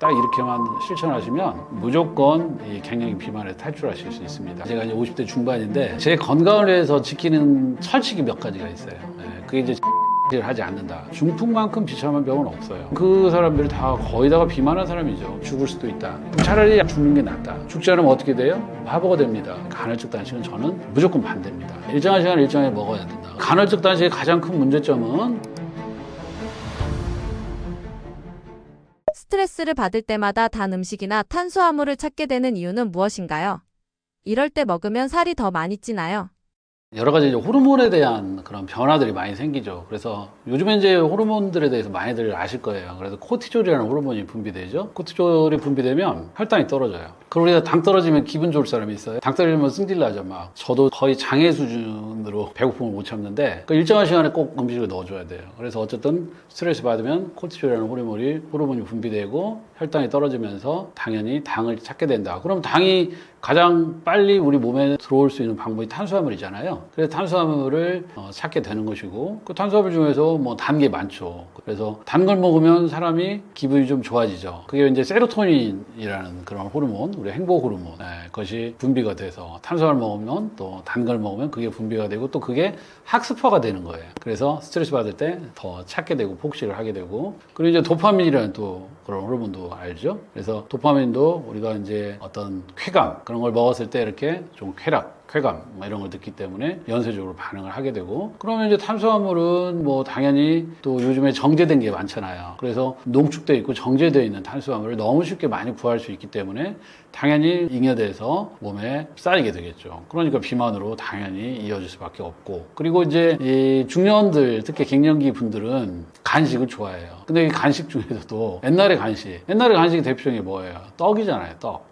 딱 이렇게만 실천하시면 무조건 이 갱년기 비만에서 탈출하실 수 있습니다. 제가 이제 50대 중반인데 제 건강을 위해서 지키는 철칙이 몇 가지가 있어요. 그게 이제 를 하지 않는다. 중풍만큼 비참한 병은 없어요. 그 사람들이 다 거의 다가 비만한 사람이죠. 죽을 수도 있다. 차라리 죽는 게 낫다. 죽지 않으면 어떻게 돼요? 바보가 됩니다. 간헐적 단식은 저는 무조건 반대입니다. 일정한 시간 일정하게 먹어야 된다. 간헐적 단식의 가장 큰 문제점은 스트레스를 받을 때마다 단 음식이나 탄수화물을 찾게 되는 이유는 무엇인가요? 이럴 때 먹으면 살이 더 많이 찌나요? 여러 가지 이제 호르몬에 대한 그런 변화들이 많이 생기죠. 그래서 요즘에 이제 호르몬들에 대해서 많이들 아실 거예요. 그래서 코티졸이라는 호르몬이 분비되죠. 코티졸이 분비되면 혈당이 떨어져요. 그리고 우리가 당 떨어지면 기분 좋을 사람이 있어요. 당 떨어지면 승질 나죠. 막 저도 거의 장애 수준으로 배고픔을 못 참는데 그 일정한 시간에 꼭 음식을 넣어줘야 돼요. 그래서 어쨌든 스트레스 받으면 코티졸이라는 호르몬이 분비되고 혈당이 떨어지면서 당연히 당을 찾게 된다. 그럼 당이 가장 빨리 우리 몸에 들어올 수 있는 방법이 탄수화물이잖아요. 그래서 탄수화물을 찾게 되는 것이고 그 탄수화물 중에서 뭐 단 게 많죠. 그래서 단 걸 먹으면 사람이 기분이 좀 좋아지죠. 그게 이제 세로토닌이라는 그런 호르몬, 우리 행복 호르몬, 그것이 분비가 돼서 탄수화물 먹으면 또 단 걸 먹으면 그게 분비가 되고 또 그게 학습화가 되는 거예요. 그래서 스트레스 받을 때 더 찾게 되고 폭식을 하게 되고 그리고 이제 도파민이라는 또 그런 호르몬도 알죠. 그래서 도파민도 우리가 이제 어떤 쾌감 그런 걸 먹었을 때 이렇게 좀 쾌감 뭐 이런 걸 듣기 때문에 연쇄적으로 반응을 하게 되고 그러면 이제 탄수화물은 뭐 당연히 또 요즘에 정제된 게 많잖아요. 그래서 농축되어 있고 정제되어 있는 탄수화물을 너무 쉽게 많이 구할 수 있기 때문에 당연히 잉여돼서 몸에 쌓이게 되겠죠. 그러니까 비만으로 당연히 이어질 수밖에 없고 그리고 이제 이 중년들 특히 갱년기 분들은 간식을 좋아해요. 근데 이 간식 중에서도 옛날의 간식의 대표적인 게 뭐예요? 떡이잖아요. 떡.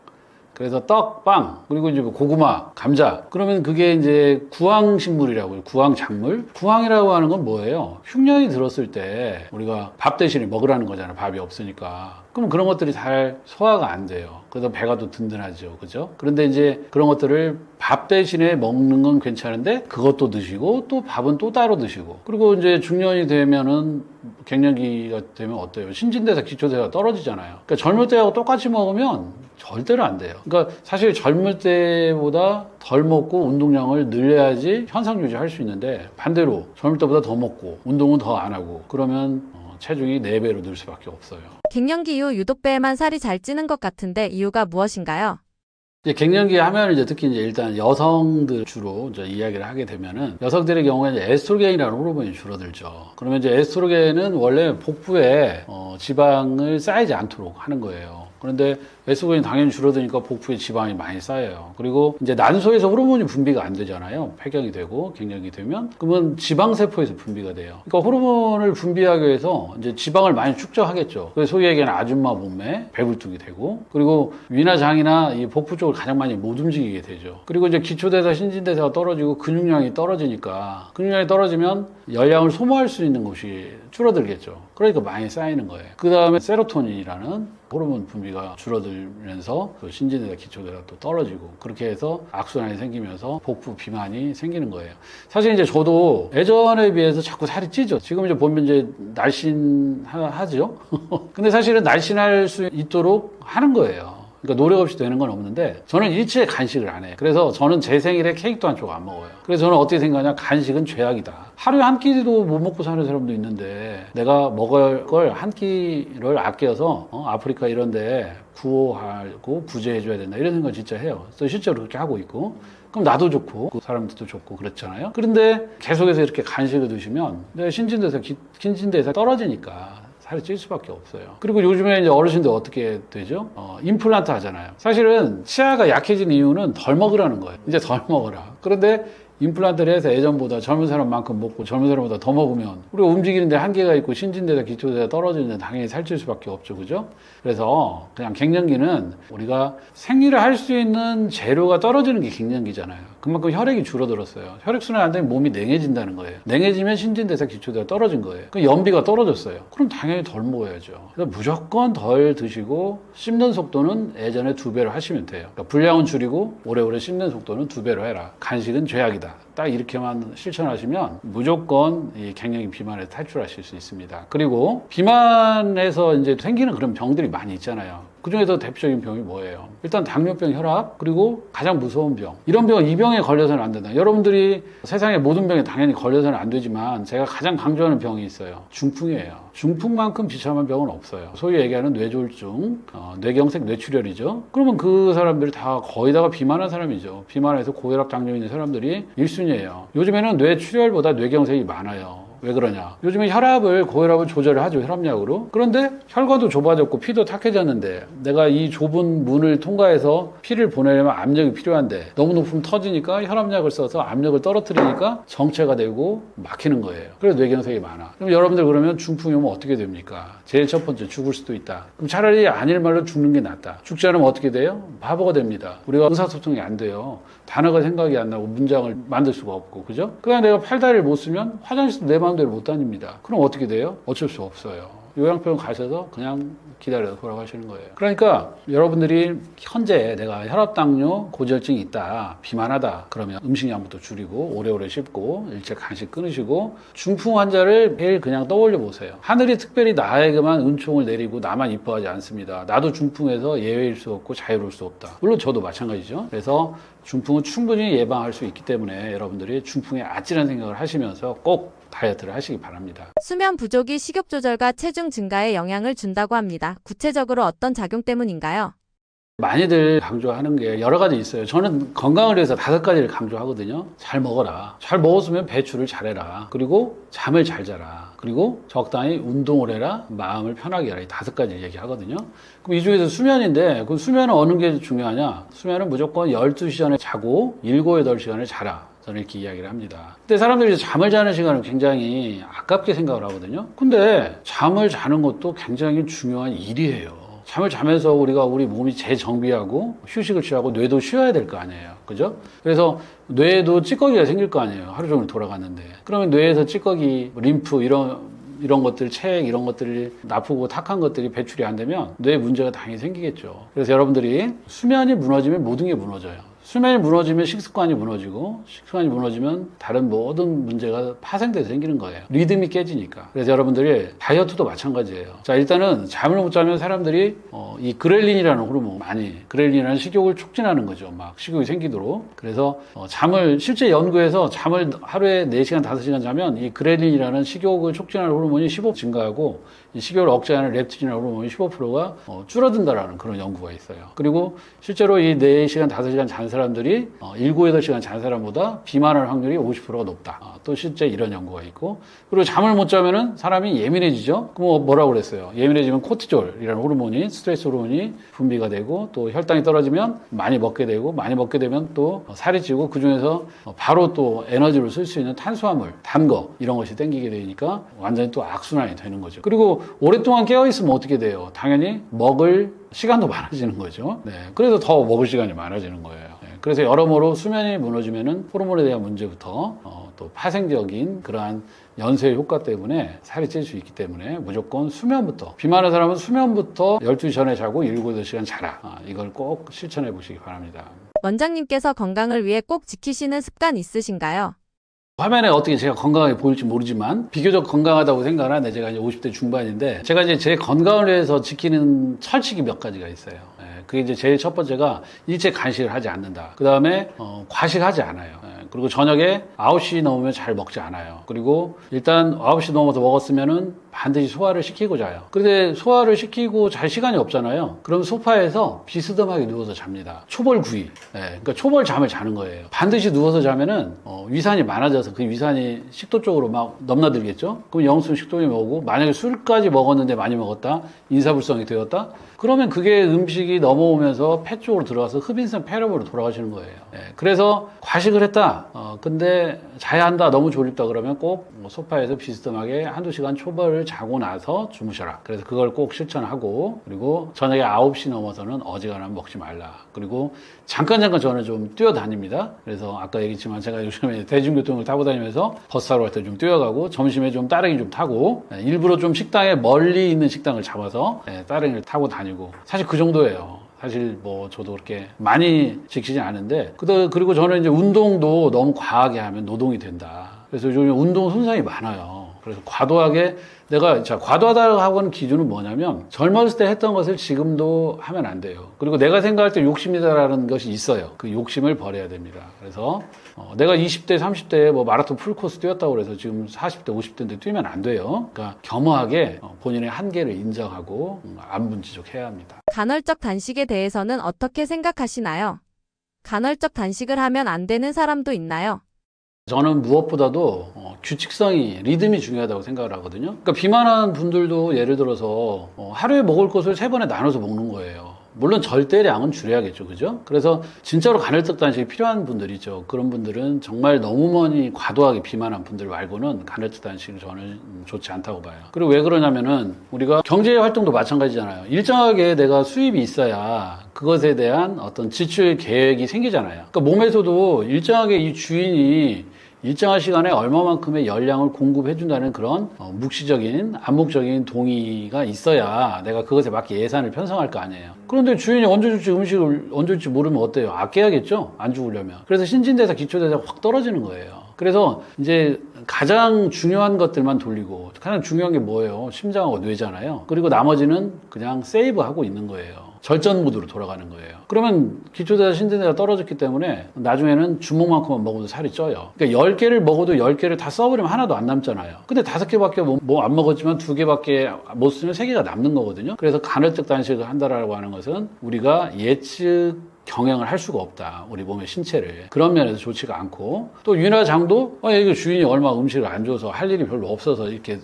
그래서 떡, 빵, 그리고 이제 고구마, 감자. 그러면 그게 이제 구황식물이라고 해요. 구황작물? 구황이라고 하는 건 뭐예요? 흉년이 들었을 때 우리가 밥 대신에 먹으라는 거잖아요. 밥이 없으니까. 그럼 그런 것들이 잘 소화가 안 돼요. 그래서 배가 또 든든하죠. 그죠? 그런데 이제 그런 것들을 밥 대신에 먹는 건 괜찮은데 그것도 드시고 또 밥은 또 따로 드시고 그리고 이제 중년이 되면은 갱년기가 되면 어때요? 신진대사 기초대사가 떨어지잖아요. 그러니까 젊을 때하고 똑같이 먹으면 절대로 안 돼요. 그러니까 사실 젊을 때보다 덜 먹고 운동량을 늘려야지 현상 유지할 수 있는데 반대로 젊을 때보다 더 먹고 운동은 더 안 하고 그러면 체중이 4배로 늘 수밖에 없어요. 갱년기 이후 유독 배에만 살이 잘 찌는 것 같은데 이유가 무엇인가요? 이제 갱년기 하면 이제 특히 이제 일단 여성들 주로 이제 이야기를 하게 되면은 여성들의 경우에 이제 에스트로겐이라는 호르몬이 줄어들죠. 그러면 이제 에스트로겐은 원래 복부에 지방을 쌓이지 않도록 하는 거예요. 그런데 에스트로겐이 당연히 줄어드니까 복부에 지방이 많이 쌓여요. 그리고 이제 난소에서 호르몬이 분비가 안 되잖아요. 폐경이 되고 갱년기 되면 그러면 지방세포에서 분비가 돼요. 그러니까 호르몬을 분비하기 위해서 이제 지방을 많이 축적하겠죠. 그래서 소위 얘기하는 아줌마 몸매, 배불뚝이 되고 그리고 위나 장이나 이 복부 쪽을 가장 많이 못 움직이게 되죠. 그리고 이제 기초대사, 신진대사가 떨어지고 근육량이 떨어지니까 근육량이 떨어지면 열량을 소모할 수 있는 곳이 줄어들겠죠. 그러니까 많이 쌓이는 거예요. 그 다음에 세로토닌이라는 호르몬 분비가 줄어들면서 그 신진대사, 기초대사가 또 떨어지고 그렇게 해서 악순환이 생기면서 복부 비만이 생기는 거예요. 사실 이제 저도 예전에 비해서 자꾸 살이 찌죠. 지금 이제 보면 이제 날씬하죠. 근데 사실은 날씬할 수 있도록 하는 거예요. 그러니까 노력 없이 되는 건 없는데 저는 일체 간식을 안 해요. 그래서 저는 제 생일에 케이크도 한쪽 안 먹어요. 그래서 저는 어떻게 생각하냐 간식은 죄악이다. 하루에 한 끼도 못 먹고 사는 사람도 있는데 내가 먹을 걸 한 끼를 아껴서 아프리카 이런 데 구호하고 구제해줘야 된다 이런 생각 진짜 해요. 그래서 실제로 그렇게 하고 있고 그럼 나도 좋고 그 사람들도 좋고 그렇잖아요. 그런데 계속해서 이렇게 간식을 드시면 내 신진대사 떨어지니까 살이 찔 수밖에 없어요. 그리고 요즘에 이제 어르신들 어떻게 되죠? 임플란트 하잖아요. 사실은 치아가 약해진 이유는 덜 먹으라는 거예요. 이제 덜 먹으라. 그런데 임플란트를 해서 예전보다 젊은 사람만큼 먹고 젊은 사람보다 더 먹으면 우리가 움직이는데 한계가 있고 신진대사, 기초대사 떨어지는데 당연히 살찔 수밖에 없죠. 그죠? 그래서 그냥 갱년기는 우리가 생리를 할 수 있는 재료가 떨어지는 게 갱년기잖아요. 그만큼 혈액이 줄어들었어요. 혈액순환이 안 되면 몸이 냉해진다는 거예요. 냉해지면 신진대사, 기초대사 떨어진 거예요. 그 연비가 떨어졌어요. 그럼 당연히 덜 먹어야죠. 그래서 무조건 덜 드시고 씹는 속도는 예전에 2배로 하시면 돼요. 그러니까 분량은 줄이고 오래오래 씹는 속도는 2배로 해라. 간식은 죄악이다. 하겠다. 딱 이렇게만 실천하시면 무조건 이 갱년기 비만에서 탈출하실 수 있습니다. 그리고 비만에서 이제 생기는 그런 병들이 많이 있잖아요. 그 중에서 대표적인 병이 뭐예요? 일단 당뇨병, 혈압, 그리고 가장 무서운 병. 이런 병, 이 병에 걸려서는 안 된다. 여러분들이 세상의 모든 병에 당연히 걸려서는 안 되지만 제가 가장 강조하는 병이 있어요. 중풍이에요. 중풍만큼 비참한 병은 없어요. 소위 얘기하는 뇌졸중, 뇌경색, 뇌출혈이죠. 그러면 그 사람들이 다 거의 다가 비만한 사람이죠. 비만해서 고혈압, 당뇨 있는 사람들이 1순위예요. 요즘에는 뇌출혈보다 뇌경색이 많아요. 왜 그러냐? 요즘에 혈압을, 고혈압을 조절을 하죠. 혈압약으로. 그런데 혈관도 좁아졌고 피도 탁해졌는데 내가 이 좁은 문을 통과해서 피를 보내려면 압력이 필요한데 너무 높으면 터지니까 혈압약을 써서 압력을 떨어뜨리니까 정체가 되고 막히는 거예요. 그래서 뇌경색이 많아. 그럼 여러분들 그러면 중풍이 오면 어떻게 됩니까? 제일 첫 번째 죽을 수도 있다. 그럼 차라리 아닐 말로 죽는 게 낫다. 죽지 않으면 어떻게 돼요? 바보가 됩니다. 우리가 의사소통이 안 돼요. 단어가 생각이 안 나고 문장을 만들 수가 없고, 그죠? 그냥 내가 팔다리를 못 쓰면 화장실도 내 마음대로 못 다닙니다. 그럼 어떻게 돼요? 어쩔 수 없어요. 요양병원 가셔서 그냥 기다려서 돌아가시는 거예요. 그러니까 여러분들이 현재 내가 혈압, 당뇨, 고지혈증이 있다, 비만하다 그러면 음식량부터 줄이고 오래오래 씹고 일체 간식 끊으시고 중풍 환자를 매일 그냥 떠올려 보세요. 하늘이 특별히 나에게만 은총을 내리고 나만 이뻐하지 않습니다. 나도 중풍에서 예외일 수 없고 자유로울 수 없다. 물론 저도 마찬가지죠. 그래서 중풍은 충분히 예방할 수 있기 때문에 여러분들이 중풍에 아찔한 생각을 하시면서 꼭 다이어트를 하시기 바랍니다. 수면 부족이 식욕 조절과 체중 증가에 영향을 준다고 합니다. 구체적으로 어떤 작용 때문인가요? 많이들 강조하는 게 여러 가지 있어요. 저는 건강을 위해서 5가지를 강조하거든요. 잘 먹어라. 잘 먹었으면 배출을 잘해라. 그리고 잠을 잘 자라. 그리고 적당히 운동을 해라. 마음을 편하게 해라. 이 5가지 얘기하거든요. 그럼 이 중에서 수면인데 그 수면은 어느 게 중요하냐? 수면은 무조건 12시간을 자고 7, 8시간을 자라. 저는 이렇게 이야기를 합니다. 근데 사람들이 잠을 자는 시간을 굉장히 아깝게 생각을 하거든요. 근데 잠을 자는 것도 굉장히 중요한 일이에요. 잠을 자면서 우리 몸이 재정비하고 휴식을 취하고 뇌도 쉬어야 될 거 아니에요. 그죠? 그래서 뇌에도 찌꺼기가 생길 거 아니에요. 하루 종일 돌아갔는데. 그러면 뇌에서 찌꺼기, 림프 이런 것들, 체액 이런 것들이 나쁘고 탁한 것들이 배출이 안 되면 뇌에 문제가 당연히 생기겠죠. 그래서 여러분들이 수면이 무너지면 모든 게 무너져요. 수면이 무너지면 식습관이 무너지고 식습관이 무너지면 다른 모든 문제가 파생돼서 생기는 거예요. 리듬이 깨지니까. 그래서 여러분들이 다이어트도 마찬가지예요. 자, 일단은 잠을 못 자면 사람들이 이 그렐린이라는 호르몬 그렐린이라는 식욕을 촉진하는 거죠. 막 식욕이 생기도록. 그래서 잠을 실제 연구에서 잠을 하루에 4시간, 5시간 자면 이 그렐린이라는 식욕을 촉진하는 호르몬이 15% 증가하고 이 식욕을 억제하는 렙틴이라는 호르몬이 15%가 줄어든다라는 그런 연구가 있어요. 그리고 실제로 이 4시간, 5시간 잔 사람들이 7, 8시간 잔 사람보다 비만할 확률이 50%가 높다. 또 실제 이런 연구가 있고, 그리고 잠을 못 자면은 사람이 예민해지죠. 그럼 뭐라고 그랬어요? 예민해지면 코티졸이라는 호르몬이, 스트레스 호르몬이 분비가 되고, 또 혈당이 떨어지면 많이 먹게 되고, 많이 먹게 되면 또 살이 찌고, 그 중에서 바로 또 에너지로 쓸 수 있는 탄수화물, 단 거 이런 것이 땡기게 되니까 완전히 또 악순환이 되는 거죠. 그리고 오랫동안 깨어 있으면 어떻게 돼요? 당연히 먹을 시간도 많아지는 거죠. 네, 그래서 더 먹을 시간이 많아지는 거예요. 네, 그래서 여러모로 수면이 무너지면은 호르몬에 대한 문제부터 또 파생적인 그러한 연쇄 효과 때문에 살이 찔 수 있기 때문에 무조건 수면부터, 비만한 사람은 수면부터 12시 전에 자고 7, 8시간 자라. 이걸 꼭 실천해 보시기 바랍니다. 원장님께서 건강을 위해 꼭 지키시는 습관 있으신가요? 화면에 어떻게 제가 건강하게 보일지 모르지만 비교적 건강하다고 생각하는데 제가 이제 50대 중반인데 제가 이제 제 건강을 위해서 지키는 철칙이 몇 가지가 있어요. 그게 이제 제일 첫 번째가 일체 간식을 하지 않는다. 그 다음에 과식하지 않아요. 그리고 저녁에 9시 넘으면 잘 먹지 않아요. 그리고 일단 9시 넘어서 먹었으면은 반드시 소화를 시키고 자요. 그런데 소화를 시키고 잘 시간이 없잖아요. 그럼 소파에서 비스듬하게 누워서 잡니다. 초벌구이. 그러니까 초벌 잠을 자는 거예요. 반드시 누워서 자면은 위산이 많아져서 그 위산이 식도 쪽으로 막 넘나들겠죠. 그럼 영순 식도염이 오고, 만약에 술까지 먹었는데 많이 먹었다, 인사불성이 되었다, 그러면 그게 음식이 넘어오면서 폐 쪽으로 들어가서 흡인성 폐렴으로 돌아가시는 거예요. 그래서 과식을 했다. 근데 자야 한다. 너무 졸립다. 그러면 꼭 소파에서 비스듬하게 1-2시간 초벌을 자고 나서 주무셔라. 그래서 그걸 꼭 실천하고, 그리고 저녁에 9시 넘어서는 어지간하면 먹지 말라. 그리고 잠깐 저는 좀 뛰어다닙니다. 그래서 아까 얘기했지만 제가 요즘에 대중교통을 타고 다니면서 버스 타러 갈 때 좀 뛰어가고, 점심에 좀 따릉이 좀 타고, 일부러 좀 식당에 멀리 있는 식당을 잡아서 따릉이를 타고 다니고, 사실 그 정도예요. 사실 뭐 저도 그렇게 많이 지키진 않은데, 그리고 저는 이제 운동도 너무 과하게 하면 노동이 된다. 그래서 요즘 운동 손상이 많아요. 그래서 과도하게 과도하다고 하는 기준은 뭐냐면 젊었을 때 했던 것을 지금도 하면 안 돼요. 그리고 내가 생각할 때 욕심이다라는 것이 있어요. 그 욕심을 버려야 됩니다. 그래서 내가 20대, 30대에 뭐 마라톤 풀코스 뛰었다고 그래서 지금 40대, 50대인데 뛰면 안 돼요. 그러니까 겸허하게 본인의 한계를 인정하고 안분지족해야 합니다. 간헐적 단식에 대해서는 어떻게 생각하시나요? 간헐적 단식을 하면 안 되는 사람도 있나요? 저는 무엇보다도 규칙성이, 리듬이 중요하다고 생각을 하거든요. 그러니까 비만한 분들도 예를 들어서 하루에 먹을 것을 3번에 나눠서 먹는 거예요. 물론 절대량은 줄여야겠죠, 그죠? 그래서 진짜로 간헐적 단식이 필요한 분들이죠. 그런 분들은 정말 너무 많이 과도하게 비만한 분들 말고는 간헐적 단식은 저는 좋지 않다고 봐요. 그리고 왜 그러냐면은 우리가 경제 활동도 마찬가지잖아요. 일정하게 내가 수입이 있어야 그것에 대한 어떤 지출 계획이 생기잖아요. 그러니까 몸에서도 일정하게 이 주인이 일정한 시간에 얼마만큼의 열량을 공급해준다는 그런 묵시적인, 암묵적인 동의가 있어야 내가 그것에 맞게 예산을 편성할 거 아니에요. 그런데 주인이 언제 줄지 음식을 언제 줄지 모르면 어때요? 아껴야겠죠? 안 죽으려면. 그래서 신진대사, 기초대사가 확 떨어지는 거예요. 그래서 이제 가장 중요한 것들만 돌리고, 가장 중요한 게 뭐예요? 심장하고 뇌잖아요. 그리고 나머지는 그냥 세이브하고 있는 거예요. 절전 모드로 돌아가는 거예요. 그러면 기초대사, 신진대사가 떨어졌기 때문에 나중에는 주먹만큼만 먹어도 살이 쪄요. 그러니까 10개를 먹어도 10개를 다 써버리면 하나도 안 남잖아요. 근데 5개밖에 뭐 안 먹었지만 2개밖에 못 쓰면 3개가 남는 거거든요. 그래서 간헐적 단식을 한다라고 하는 것은 우리가 예측 경영을 할 수가 없다. 우리 몸의 신체를. 그런 면에서 좋지가 않고, 또 윤화장도 이거 주인이 얼마 음식을 안 줘서 할 일이 별로 없어서 이렇게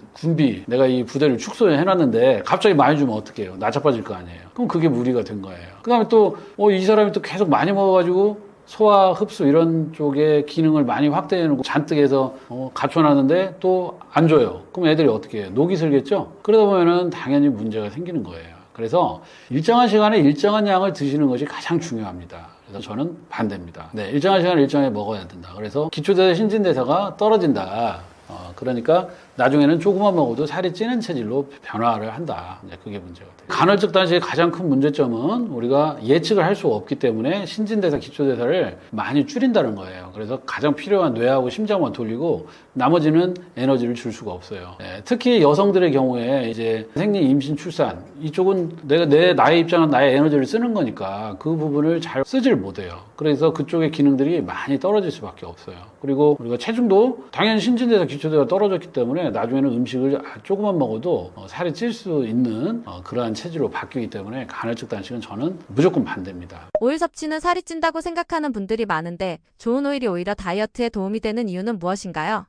내가 이 부대를 축소해 놨는데 갑자기 많이 주면 어떡해요? 나자빠질 거 아니에요. 그럼 그게 무리가 된 거예요. 그 다음에 또 이 사람이 또 계속 많이 먹어가지고 소화, 흡수 이런 쪽의 기능을 많이 확대해놓고 잔뜩 해서 갖춰놨는데 또 안 줘요. 그럼 애들이 어떻게 해요? 녹이 슬겠죠? 그러다 보면은 당연히 문제가 생기는 거예요. 그래서 일정한 시간에 일정한 양을 드시는 것이 가장 중요합니다. 그래서 저는 반대입니다. 네, 일정한 시간에 일정하게 먹어야 된다. 그래서 기초대사, 신진대사가 떨어진다. 그러니까 나중에는 조금만 먹어도 살이 찌는 체질로 변화를 한다. 이제 그게 문제가 돼요. 간헐적 단식의 가장 큰 문제점은 우리가 예측을 할 수가 없기 때문에 신진대사, 기초대사를 많이 줄인다는 거예요. 그래서 가장 필요한 뇌하고 심장만 돌리고 나머지는 에너지를 줄 수가 없어요. 네, 특히 여성들의 경우에 이제 생리, 임신, 출산 이쪽은 내가 나의 입장은 나의 에너지를 쓰는 거니까 그 부분을 잘 쓰질 못해요. 그래서 그쪽의 기능들이 많이 떨어질 수밖에 없어요. 그리고 우리가 체중도 당연히 신진대사, 기초대사가 떨어졌기 때문에 나중에는 음식을 조금만 먹어도 살이 찔 수 있는 그러한 체질로 바뀌기 때문에 간헐적 단식은 저는 무조건 반대입니다. 오일 섭취는 살이 찐다고 생각하는 분들이 많은데 좋은 오일이 오히려 다이어트에 도움이 되는 이유는 무엇인가요?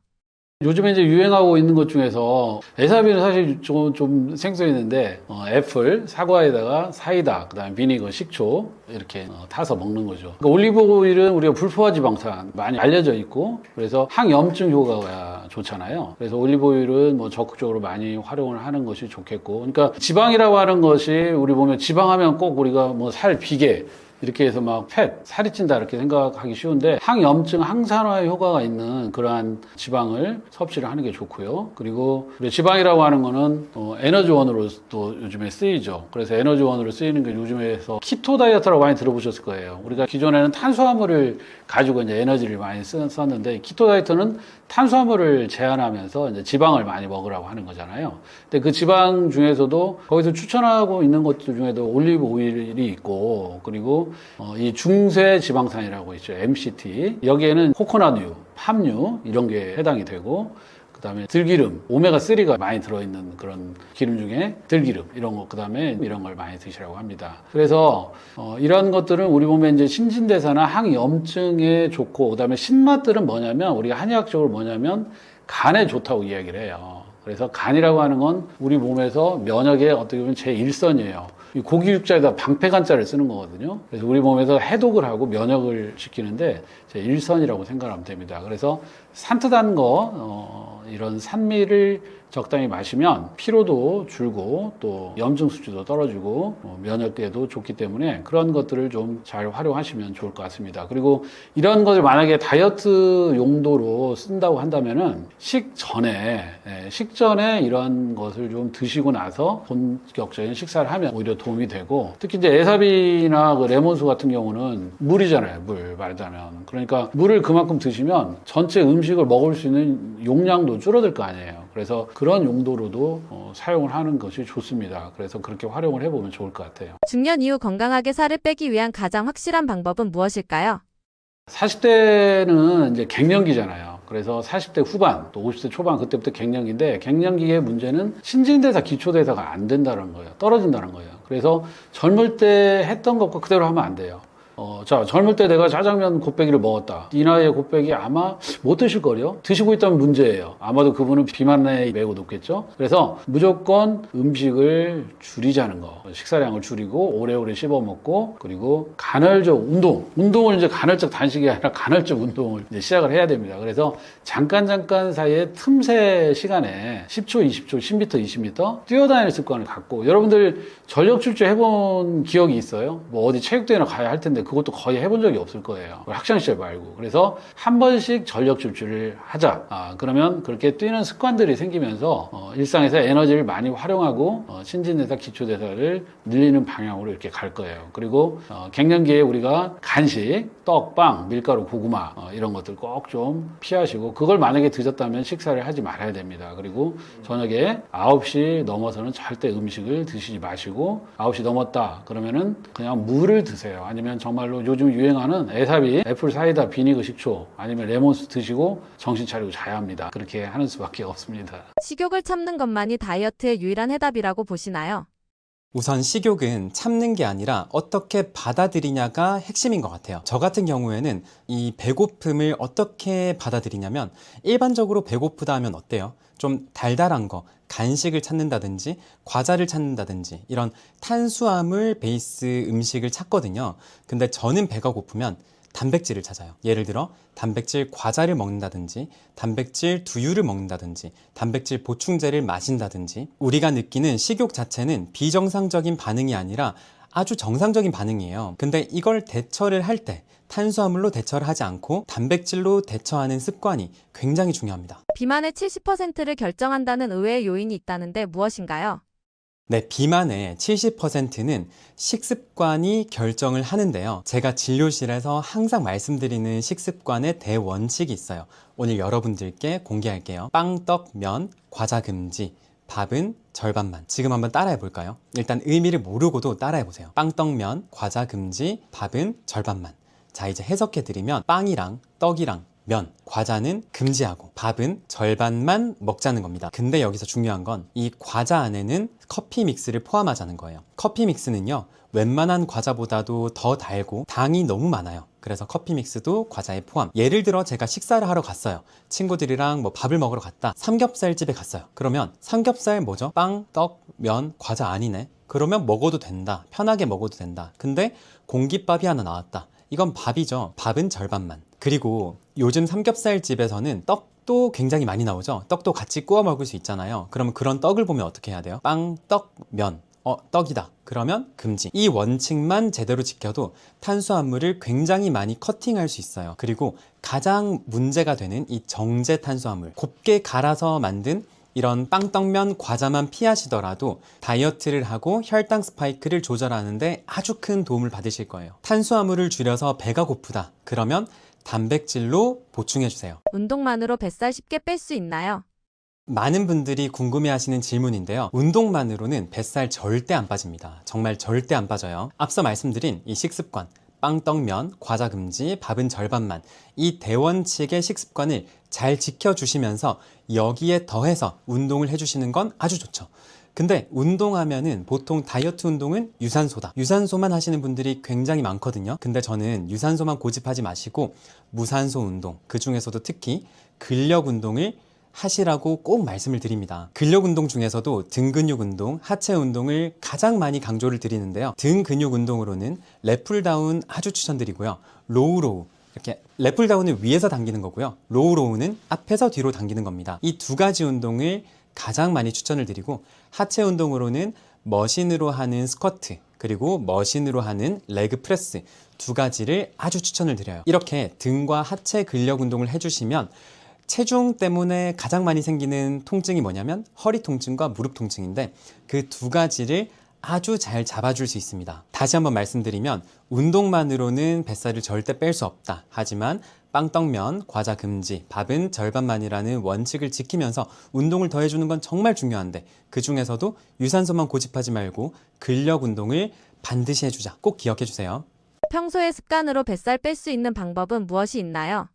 요즘에 이제 유행하고 있는 것 중에서 에사비는 사실 좀 생소해 있는데 애플, 사과에다가 사이다, 그다음에 비니거, 식초 이렇게 타서 먹는 거죠. 그러니까 올리브 오일은 우리가 불포화 지방산 많이 알려져 있고 그래서 항염증 효과가 좋잖아요. 그래서 올리브 오일은 뭐 적극적으로 많이 활용을 하는 것이 좋겠고, 그러니까 지방이라고 하는 것이 우리 보면 지방하면 꼭 우리가 뭐 살, 비계 이렇게 해서 막 살이 찐다 이렇게 생각하기 쉬운데 항염증, 항산화 효과가 있는 그러한 지방을 섭취를 하는 게 좋고요. 그리고 우리 지방이라고 하는 거는 에너지원으로 또 요즘에 쓰이죠. 그래서 에너지원으로 쓰이는 게 요즘에서 키토 다이어트라고 많이 들어보셨을 거예요. 우리가 기존에는 탄수화물을 가지고 이제 에너지를 많이 썼는데 키토 다이어트는 탄수화물을 제한하면서 이제 지방을 많이 먹으라고 하는 거잖아요. 근데 그 지방 중에서도 거기서 추천하고 있는 것들 중에도 올리브 오일이 있고 그리고 이 중쇄 지방산이라고 있죠. MCT. 여기에는 코코넛유, 팜유 이런 게 해당이 되고 그다음에 들기름, 오메가3가 많이 들어있는 그런 기름 중에 들기름 이런 거, 그다음에 이런 걸 많이 드시라고 합니다. 그래서 이런 것들은 우리 몸에 이제 신진대사나 항염증에 좋고 그다음에 신맛들은 뭐냐면 우리가 한의학적으로 뭐냐면 간에 좋다고 이야기를 해요. 그래서 간이라고 하는 건 우리 몸에서 면역의 어떻게 보면 제1선이에요. 이 고기 육자에다 방패간자를 쓰는 거거든요. 그래서 우리 몸에서 해독을 하고 면역을 시키는데 제1선이라고 생각하면 됩니다. 그래서 산뜻한 거 이런 산미를 적당히 마시면 피로도 줄고 또 염증 수치도 떨어지고 면역에도 좋기 때문에 그런 것들을 좀 잘 활용하시면 좋을 것 같습니다. 그리고 이런 것을 만약에 다이어트 용도로 쓴다고 한다면은 식전에 이런 것을 좀 드시고 나서 본격적인 식사를 하면 오히려 도움이 되고, 특히 이제 에사비나 그 레몬수 같은 경우는 물이잖아요. 물 말하자면. 그러니까 물을 그만큼 드시면 전체 음식을 먹을 수 있는 용량도 줄어들 거 아니에요. 그래서 그런 용도로도 사용을 하는 것이 좋습니다. 그래서 그렇게 활용을 해보면 좋을 것 같아요. 중년 이후 건강하게 살을 빼기 위한 가장 확실한 방법은 무엇일까요? 40대는 이제 갱년기잖아요. 그래서 40대 후반, 또 50대 초반, 그때부터 갱년기인데, 갱년기의 문제는 신진대사, 기초대사가 안 된다는 거예요. 떨어진다는 거예요. 그래서 젊을 때 했던 것과 그대로 하면 안 돼요. 자, 젊을 때 내가 짜장면 곱빼기를 먹었다. 이 나이에 곱빼기 아마 못 드실 거요. 드시고 있다면 문제예요. 아마도 그분은 비만에 매우 높겠죠. 그래서 무조건 음식을 줄이자는 거. 식사량을 줄이고 오래오래 씹어 먹고, 그리고 간헐적 운동을 이제 간헐적 단식이 아니라 간헐적 운동을 이제 시작을 해야 됩니다. 그래서 잠깐 사이에 틈새 시간에 10초, 20초, 10m, 20m 뛰어다니는 습관을 갖고, 여러분들 전력 질주 해본 기억이 있어요? 뭐 어디 체육대회나 가야 할 텐데 그것도 거의 해본 적이 없을 거예요. 학창시절 말고. 그래서 한 번씩 전력 질주를 하자. 그러면 그렇게 뛰는 습관들이 생기면서 일상에서 에너지를 많이 활용하고 신진대사, 기초대사를 늘리는 방향으로 이렇게 갈 거예요. 그리고 갱년기에 우리가 간식, 떡, 빵, 밀가루, 고구마 이런 것들 꼭 좀 피하시고, 그걸 만약에 드셨다면 식사를 하지 말아야 됩니다. 그리고 저녁에 9시 넘어서는 절대 음식을 드시지 마시고, 9시 넘었다 그러면은 그냥 물을 드세요. 아니면 정말로 요즘 유행하는 에사비, 애플 사이다, 비니그 식초, 아니면 레몬수 드시고 정신 차리고 자야 합니다. 그렇게 하는 수밖에 없습니다. 식욕을 참는 것만이 다이어트의 유일한 해답이라고 보시나요? 우선 식욕은 참는 게 아니라 어떻게 받아들이냐가 핵심인 것 같아요. 저 같은 경우에는 이 배고픔을 어떻게 받아들이냐면, 일반적으로 배고프다 하면 어때요? 좀 달달한 거, 간식을 찾는다든지 과자를 찾는다든지 이런 탄수화물 베이스 음식을 찾거든요. 근데 저는 배가 고프면 단백질을 찾아요. 예를 들어 단백질 과자를 먹는다든지, 단백질 두유를 먹는다든지, 단백질 보충제를 마신다든지. 우리가 느끼는 식욕 자체는 비정상적인 반응이 아니라 아주 정상적인 반응이에요. 근데 이걸 대처를 할 때 탄수화물로 대처를 하지 않고 단백질로 대처하는 습관이 굉장히 중요합니다. 비만의 70%를 결정한다는 의외의 요인이 있다는데 무엇인가요? 네, 비만의 70%는 식습관이 결정을 하는데요. 제가 진료실에서 항상 말씀드리는 식습관의 대원칙이 있어요. 오늘 여러분들께 공개할게요. 빵, 떡, 면, 과자 금지, 밥은 절반만. 지금 한번 따라해 볼까요? 일단 의미를 모르고도 따라해 보세요. 빵, 떡, 면, 과자 금지, 밥은 절반만. 자, 이제 해석해 드리면 빵이랑 떡이랑 면, 과자는 금지하고 밥은 절반만 먹자는 겁니다. 근데 여기서 중요한 건 이 과자 안에는 커피 믹스를 포함하자는 거예요. 커피 믹스는요, 웬만한 과자보다도 더 달고 당이 너무 많아요. 그래서 커피 믹스도 과자에 포함. 예를 들어 제가 식사를 하러 갔어요. 친구들이랑 뭐 밥을 먹으러 갔다. 삼겹살 집에 갔어요. 그러면 삼겹살 뭐죠? 빵, 떡, 면, 과자 아니네. 그러면 먹어도 된다. 편하게 먹어도 된다. 근데 공깃밥이 하나 나왔다. 이건 밥이죠. 밥은 절반만. 그리고 요즘 삼겹살 집에서는 떡도 굉장히 많이 나오죠. 떡도 같이 구워 먹을 수 있잖아요. 그러면 그런 떡을 보면 어떻게 해야 돼요? 빵, 떡, 면. 떡이다. 그러면 금지. 이 원칙만 제대로 지켜도 탄수화물을 굉장히 많이 커팅할 수 있어요. 그리고 가장 문제가 되는 이 정제 탄수화물, 곱게 갈아서 만든 이런 빵, 떡, 면, 과자만 피하시더라도 다이어트를 하고 혈당 스파이크를 조절하는데 아주 큰 도움을 받으실 거예요. 탄수화물을 줄여서 배가 고프다. 그러면 단백질로 보충해주세요. 운동만으로 뱃살 쉽게 뺄 수 있나요? 많은 분들이 궁금해하시는 질문인데요. 운동만으로는 뱃살 절대 안 빠집니다. 정말 절대 안 빠져요. 앞서 말씀드린 이 식습관, 빵, 떡, 면, 과자 금지, 밥은 절반만, 이 대원칙의 식습관을 잘 지켜주시면서 여기에 더해서 운동을 해주시는 건 아주 좋죠. 근데 운동하면은 보통 다이어트 운동은 유산소다. 유산소만 하시는 분들이 굉장히 많거든요. 근데 저는 유산소만 고집하지 마시고 무산소 운동, 그 중에서도 특히 근력 운동을 하시라고 꼭 말씀을 드립니다. 근력 운동 중에서도 등 근육 운동, 하체 운동을 가장 많이 강조를 드리는데요. 등 근육 운동으로는 랩풀다운 아주 추천드리고요. 로우로우, 이렇게 랩풀다운은 위에서 당기는 거고요. 로우로우는 앞에서 뒤로 당기는 겁니다. 이 두 가지 운동을 가장 많이 추천을 드리고, 하체 운동으로는 머신으로 하는 스쿼트 그리고 머신으로 하는 레그 프레스 두 가지를 아주 추천을 드려요. 이렇게 등과 하체 근력 운동을 해주시면 체중 때문에 가장 많이 생기는 통증이 뭐냐면 허리 통증과 무릎 통증인데, 그 두 가지를 아주 잘 잡아줄 수 있습니다. 다시 한번 말씀드리면 운동만으로는 뱃살을 절대 뺄 수 없다. 하지만 빵떡면, 과자 금지, 밥은 절반만이라는 원칙을 지키면서 운동을 더해주는 건 정말 중요한데, 그 중에서도 유산소만 고집하지 말고 근력 운동을 반드시 해주자. 꼭 기억해 주세요. 평소에 습관으로 뱃살 뺄 수 있는 방법은 무엇이 있나요?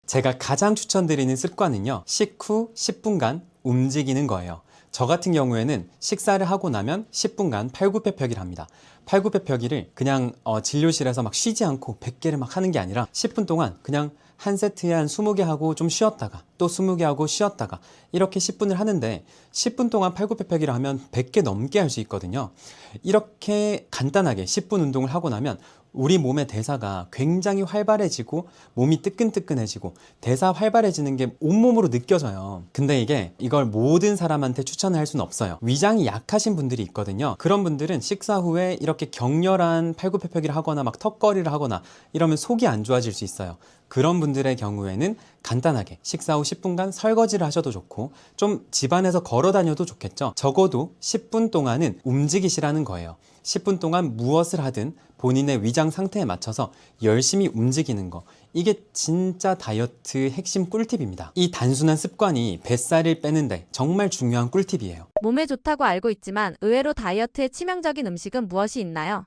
제가 가장 추천드리는 습관은요, 식후 10분간 움직이는 거예요. 저 같은 경우에는 식사를 하고 나면 10분간 팔굽혀펴기를 합니다. 팔굽혀펴기를 그냥 진료실에서 막 쉬지 않고 100개를 막 하는 게 아니라 10분 동안 그냥 한 세트에 한 20개 하고 좀 쉬었다가 또 20개 하고 쉬었다가 이렇게 10분을 하는데, 10분 동안 팔굽혀펴기를 하면 100개 넘게 할 수 있거든요. 이렇게 간단하게 10분 운동을 하고 나면 우리 몸의 대사가 굉장히 활발해지고 몸이 뜨끈뜨끈해지고 대사 활발해지는 게 온몸으로 느껴져요. 근데 이걸 모든 사람한테 추천을 할 수는 없어요. 위장이 약하신 분들이 있거든요. 그런 분들은 식사 후에 이렇게 격렬한 팔굽혀펴기를 하거나 막 턱걸이를 하거나 이러면 속이 안 좋아질 수 있어요. 그런 분들의 경우에는 간단하게 식사 후 10분간 설거지를 하셔도 좋고, 좀 집안에서 걸어 다녀도 좋겠죠. 적어도 10분 동안은 움직이시라는 거예요. 10분 동안 무엇을 하든 본인의 위장 상태에 맞춰서 열심히 움직이는 거, 이게 진짜 다이어트 핵심 꿀팁입니다. 이 단순한 습관이 뱃살을 빼는데 정말 중요한 꿀팁이에요. 몸에 좋다고 알고 있지만 의외로 다이어트에 치명적인 음식은 무엇이 있나요?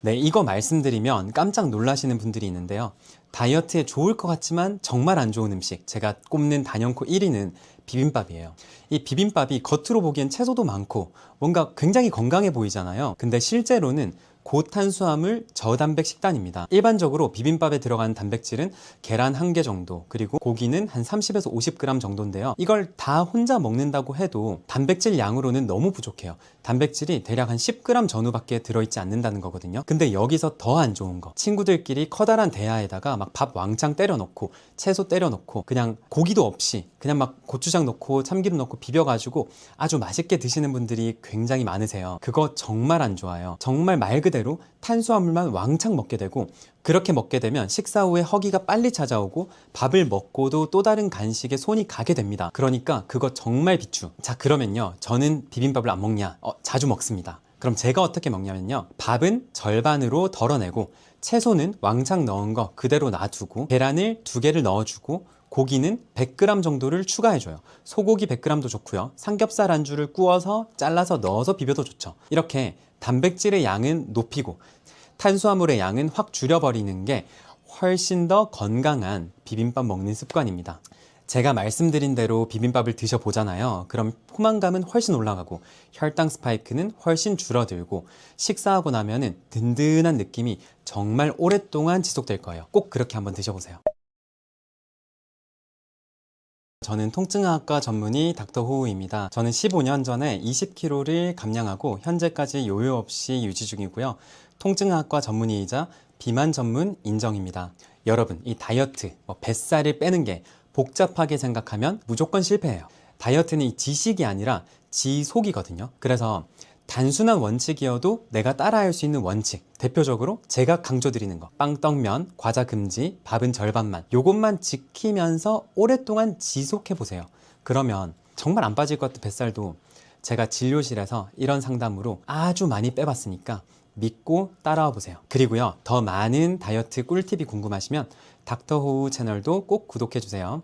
네, 이거 말씀드리면 깜짝 놀라시는 분들이 있는데요. 다이어트에 좋을 것 같지만 정말 안 좋은 음식, 제가 꼽는 단연코 1위는 비빔밥이에요. 이 비빔밥이 겉으로 보기엔 채소도 많고 뭔가 굉장히 건강해 보이잖아요. 근데 실제로는 고탄수화물 저단백 식단입니다. 일반적으로 비빔밥에 들어가는 단백질은 계란 1개 정도, 그리고 고기는 한 30에서 50g 정도인데요. 이걸 다 혼자 먹는다고 해도 단백질 양으로는 너무 부족해요. 단백질이 대략 한 10g 전후밖에 들어있지 않는다는 거거든요. 근데 여기서 더 안 좋은 거, 친구들끼리 커다란 대야에다가 막 밥 왕창 때려 넣고 채소 때려 넣고 그냥 고기도 없이 그냥 막 고추장 넣고 참기름 넣고 비벼가지고 아주 맛있게 드시는 분들이 굉장히 많으세요. 그거 정말 안 좋아요. 정말 말 그대로 탄수화물만 왕창 먹게 되고, 그렇게 먹게 되면 식사 후에 허기가 빨리 찾아오고 밥을 먹고도 또 다른 간식에 손이 가게 됩니다. 그러니까 그거 정말 비추. 자, 그러면요, 저는 비빔밥을 안 먹냐? 자주 먹습니다. 그럼 제가 어떻게 먹냐면요, 밥은 절반으로 덜어내고 채소는 왕창 넣은 거 그대로 놔두고 계란을 2개를 넣어주고 고기는 100g 정도를 추가해줘요. 소고기 100g도 좋고요. 삼겹살 안주를 구워서 잘라서 넣어서 비벼도 좋죠. 이렇게 단백질의 양은 높이고 탄수화물의 양은 확 줄여버리는 게 훨씬 더 건강한 비빔밥 먹는 습관입니다. 제가 말씀드린 대로 비빔밥을 드셔보잖아요. 그럼 포만감은 훨씬 올라가고 혈당 스파이크는 훨씬 줄어들고 식사하고 나면은 든든한 느낌이 정말 오랫동안 지속될 거예요. 꼭 그렇게 한번 드셔보세요. 저는 통증학과 전문의 닥터호우입니다. 저는 15년 전에 20kg를 감량하고 현재까지 요요 없이 유지 중이고요. 통증학과 전문의이자 비만 전문 인정입니다. 여러분, 이 다이어트, 뱃살을 빼는 게 복잡하게 생각하면 무조건 실패해요. 다이어트는 이 지식이 아니라 지속이거든요. 그래서 단순한 원칙이어도 내가 따라할 수 있는 원칙, 대표적으로 제가 강조드리는 거, 빵떡면, 과자 금지, 밥은 절반만, 요것만 지키면서 오랫동안 지속해보세요. 그러면 정말 안 빠질 것 같은 뱃살도 제가 진료실에서 이런 상담으로 아주 많이 빼봤으니까 믿고 따라와 보세요. 그리고요, 더 많은 다이어트 꿀팁이 궁금하시면 닥터호우 채널도 꼭 구독해주세요.